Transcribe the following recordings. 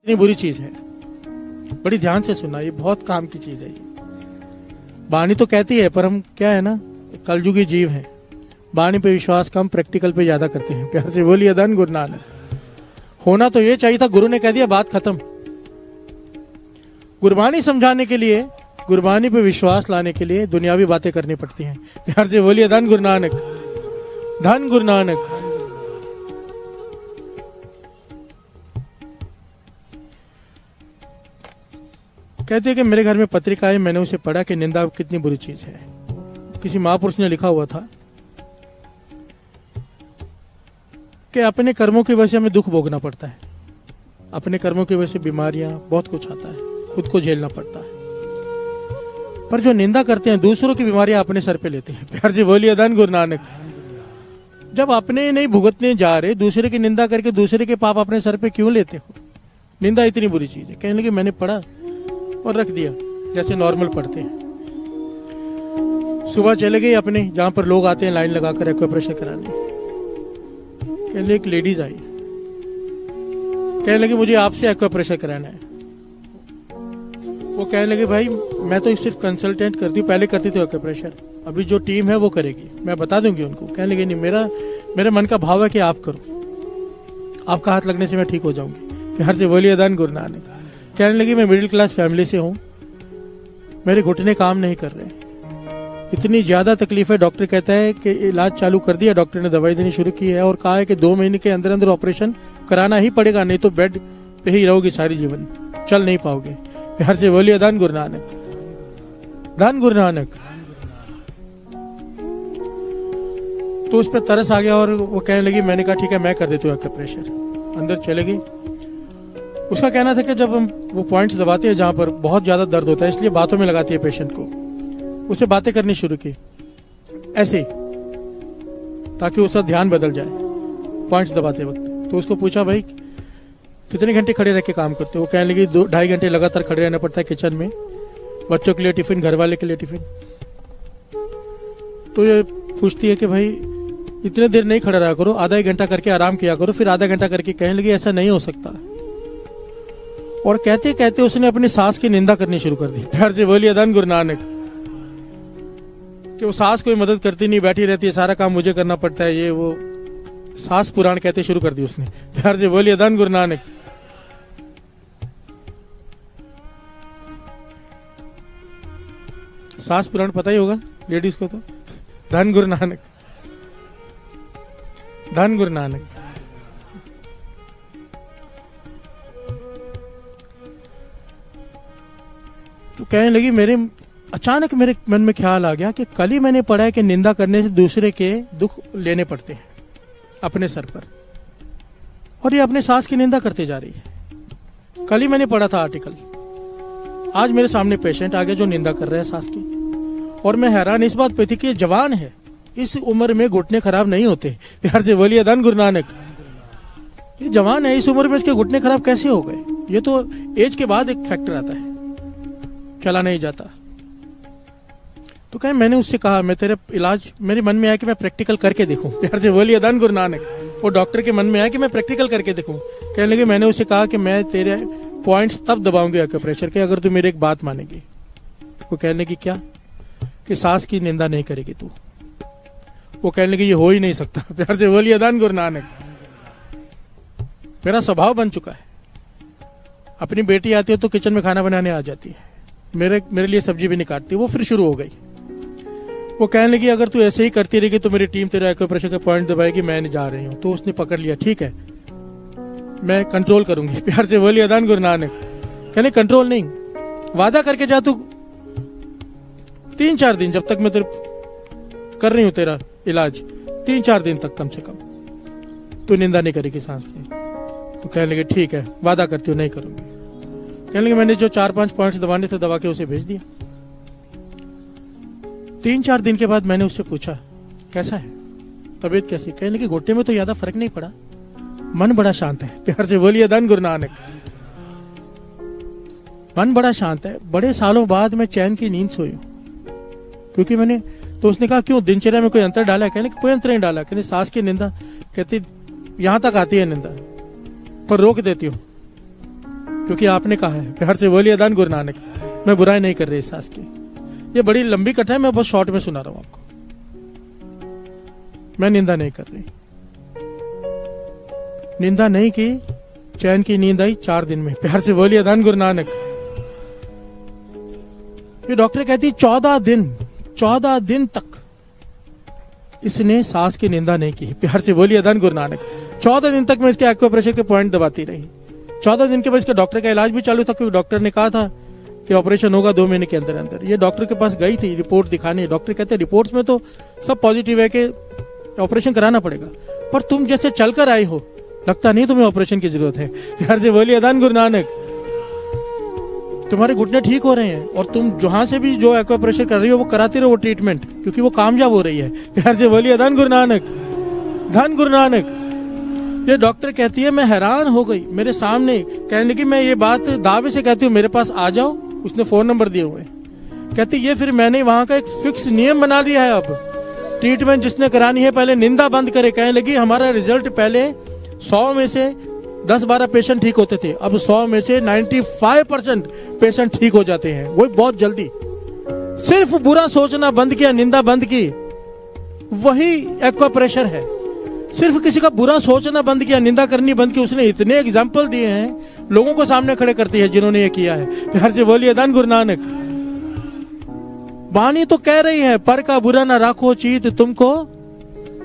इतनी बुरी चीज है, बड़ी ध्यान से सुनना, ये बहुत काम की चीज है। ये वाणी तो कहती है, पर हम क्या है ना, कलयुगी जीव हैं। वाणी पे विश्वास कम, प्रैक्टिकल पे ज्यादा करते हैं। प्यार से बोलिए धन गुरु नानक। होना तो ये चाहिए था, गुरु ने कह दिया बात खत्म। गुरबानी समझाने के लिए, गुरबानी पे विश्वास लाने के लिए दुनियावी बातें करनी पड़ती हैं। प्यार से बोलिए धन गुरु नानक, धन गुरु नानक। कहते हैं कि मेरे घर में पत्रिका आई, मैंने उसे पढ़ा कि निंदा कितनी बुरी चीज है। किसी महापुरुष ने लिखा हुआ था कि अपने कर्मों की वजह से हमें दुख भोगना पड़ता है, अपने कर्मों की वजह से बीमारियां, बहुत कुछ आता है, खुद को झेलना पड़ता है। पर जो निंदा करते हैं, दूसरों की बीमारियां अपने सर पे लेते हैं। प्यार से बोलिए धन गुरु नानक। जब अपने नहीं भुगतने जा रहे, दूसरे की निंदा करके दूसरे के पाप अपने सर पे क्यों लेते हो? निंदा इतनी बुरी चीज है। कहने लगे मैंने पढ़ा और रख दिया, जैसे नॉर्मल पढ़ते हैं। सुबह चले गए अपने, जहां पर लोग आते हैं लाइन लगाकर एक्यूप्रेशर कराने। कहने एक लेडीज आई, कहने लगी मुझे आपसे एक्यूप्रेशर कराना है। वो कहने लगे भाई मैं तो सिर्फ कंसल्टेंट करती हूँ, पहले करती थी एक्यूप्रेशर, अभी जो टीम है वो करेगी, मैं बता दूंगी उनको। कहने लगे नहीं, मेरे मन का भाव है कि आप करो, आपका हाथ लगने से मैं ठीक हो जाऊंगी। प्यार से बोलिए धन गुरु नानक। कहने लगी मैं मिडिल क्लास फैमिली से हूँ, मेरे घुटने काम नहीं कर रहे, इतनी ज्यादा तकलीफ है। डॉक्टर कहता है कि इलाज चालू कर दिया, डॉक्टर ने दवाई देनी शुरू की है और कहा है कि 2 महीने के अंदर अंदर ऑपरेशन कराना ही पड़ेगा, नहीं तो बेड पे ही रहोगी सारी जीवन, चल नहीं पाओगे। प्यार से बोलिए धन गुरु नानक, धन गुरु नानक। तो उस पर तरस आ गया और वो कहने लगी, मैंने कहा ठीक है मैं कर देती हूँ एक्यूप्रेशर। अंदर चले गई। उसका कहना था कि जब हम वो पॉइंट्स दबाते हैं जहां पर बहुत ज्यादा दर्द होता है, इसलिए बातों में लगाती है पेशेंट को। उसे बातें करनी शुरू की ऐसे, ताकि उसका ध्यान बदल जाए पॉइंट्स दबाते वक्त। तो उसको पूछा भाई कितने घंटे खड़े रह के काम करते हो? वो कहने लगी 2-2.5 घंटे लगातार खड़े रहना पड़ता है किचन में, बच्चों के लिए टिफिन, घर वाले के लिए टिफिन। तो ये पूछती है कि भाई इतने देर नहीं खड़ा रहा करो, आधा 1 घंटा करके आराम किया करो, फिर आधा घंटा करके। कहने लगी ऐसा नहीं हो सकता। और कहते कहते उसने अपनी सास की निंदा करनी शुरू कर दी। प्यार से बोलिए धन गुरु नानक। कि वो सास कोई मदद करती नहीं, बैठी रहती है, सारा काम मुझे करना पड़ता है, ये वो सास पुराण कहते शुरू कर दी उसने। प्यार से बोलिए धन गुरु नानक। सास पुराण पता ही होगा लेडीज को, तो धन गुरु नानक, धन गुरु नानक। तो कहने लगी अचानक मेरे मन में ख्याल आ गया कि कल ही मैंने पढ़ा है कि निंदा करने से दूसरे के दुख लेने पड़ते हैं अपने सर पर, और ये अपने सास की निंदा करते जा रही है। कल ही मैंने पढ़ा था आर्टिकल, आज मेरे सामने पेशेंट आ गया जो निंदा कर रहा है सास की। और मैं हैरान इस बात पे थी कि ये जवान है, इस उम्र में घुटने खराब नहीं होते। प्यार से बोलिए धन गुरु नानक। ये जवान है, इस उम्र में इसके घुटने खराब कैसे हो गए? ये तो एज के बाद एक फैक्टर आता है, चला नहीं जाता। तो कहे मैंने उससे कहा मैं तेरे इलाज, मेरे मन में आया कि मैं प्रैक्टिकल करके देखूं। प्यार से बोलिए धन गुरु नानक। वो डॉक्टर के मन में आया कि मैं प्रैक्टिकल करके देखूं। कहने लगे मैंने उसे कहा कि मैं तेरे पॉइंट्स तब दबाऊंगी एक्यूप्रेशर के अगर तू मेरी एक बात मानेगी। वो कहने की क्या? कि सास की निंदा नहीं करेगी तू। वो कहने लगी ये हो ही नहीं सकता। प्यार से बोलिए धन गुरु नानक। मेरा स्वभाव बन चुका है, अपनी बेटी आती है तो किचन में खाना बनाने आ जाती है, मेरे लिए सब्जी भी नहीं काटती। वो फिर शुरू हो गई। वो कहने लगी अगर तू ऐसे ही करती रहेगी तो मेरी टीम तेरा एक्यूप्रेशर का पॉइंट दबाएगी, मैं नहीं जा रही हूं। तो उसने पकड़ लिया, ठीक है मैं कंट्रोल करूंगी। प्यार से बोलिए धन गुरु नानक। कहने कंट्रोल नहीं, वादा करके जा तू 3-4 दिन, जब तक मैं तेरे कर रही हूं तेरा इलाज, 3-4 दिन तक कम से कम तू निंदा नहीं करेगी सांस की। तो कहने लगे ठीक है वादा करती हूँ नहीं करूंगी। कहने लगे मैंने जो 4-5 पॉइंट्स दबाने थे दबा के उसे भेज दिया। 3-4 दिन के बाद मैंने उससे पूछा कैसा है, तबीयत कैसी? कहने लगी घुटने में तो ज्यादा फर्क नहीं पड़ा, मन बड़ा शांत है। प्यार से बोलिए धन गुरु नानक। मन बड़ा शांत है, बड़े सालों बाद मैं चैन की नींद सोई हूं। क्योंकि मैंने, तो उसने कहा क्यों दिनचर्या में कोई अंतर डाला है? कहने कोई अंतर नहीं डाला। कहते सास की निंदा, कहती यहां तक आती है निंदा पर रोक देती हूं। क्योंकि आपने कहा है, प्यार से बोलिए धन गुरु नानक। मैं बुराई नहीं कर रही इस सांस की। ये बड़ी लंबी कथा है, मैं बहुत शॉर्ट में सुना रहा हूं आपको। मैं निंदा नहीं कर रही, निंदा नहीं की, चैन की नींद आई 4 दिन में। प्यार से बोलिए धन गुरु नानक। ये डॉक्टर कहती 14 दिन तक इसने सांस की निंदा नहीं की। प्यार से बोलिए धन गुरु नानक। 14 दिन तक मैं इसके एक्यूप्रेशर के पॉइंट दबाती रही। 14 दिन के बाद इसके डॉक्टर का इलाज भी चालू था, क्योंकि डॉक्टर ने कहा था कि ऑपरेशन होगा 2 महीने के अंदर अंदर। ये डॉक्टर के पास गई थी रिपोर्ट दिखाने। डॉक्टर कहते रिपोर्ट्स में तो सब पॉजिटिव है कि ऑपरेशन कराना पड़ेगा, पर तुम जैसे चलकर आई हो, लगता नहीं तुम्हें ऑपरेशन की जरूरत है। प्यार से बोलिए धन गुरु नानक। तुम्हारे घुटने ठीक हो रहे हैं, और तुम जहां से भी जो एक्यूप्रेशर कर रही हो वो कराते रहो वो ट्रीटमेंट, क्योंकि वो कामयाब हो रही है। प्यार से बोलिए धन गुरु नानक, धन गुरु नानक। ये डॉक्टर कहती है, मैं हैरान हो गई। मेरे सामने कहने लगी, मैं ये बात दावे से कहती हूँ, मेरे पास आ जाओ। उसने फोन नंबर दिए हुए। कहती ये फिर मैंने वहां का एक फिक्स नियम बना दिया है। अब ट्रीटमेंट जिसने करानी है पहले निंदा बंद करे। कहने लगी हमारा रिजल्ट पहले 100 में से 10-12 पेशेंट ठीक होते थे, अब 100 में से 95% पेशेंट ठीक हो जाते हैं, वो बहुत जल्दी। सिर्फ बुरा सोचना बंद किया, निंदा बंद की, वही एक्यूप्रेशर है। सिर्फ किसी का बुरा सोचना बंद किया, निंदा करनी बंद की। उसने इतने एग्जाम्पल दिए हैं, लोगों को सामने खड़े करती है जिन्होंने ये किया है। प्यार से बोलिए धन गुरु नानक। वाणी तो कह रही है, पर का बुरा ना राखो चीत, तुमको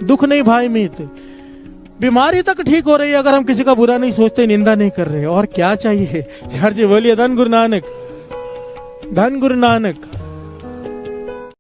दुख नहीं भाई मीत। बीमारी तक ठीक हो रही है अगर हम किसी का बुरा नहीं सोचते, निंदा नहीं कर रहे, और क्या चाहिए। प्यार से बोलिए धन गुरु नानक, धन गुरु नानक।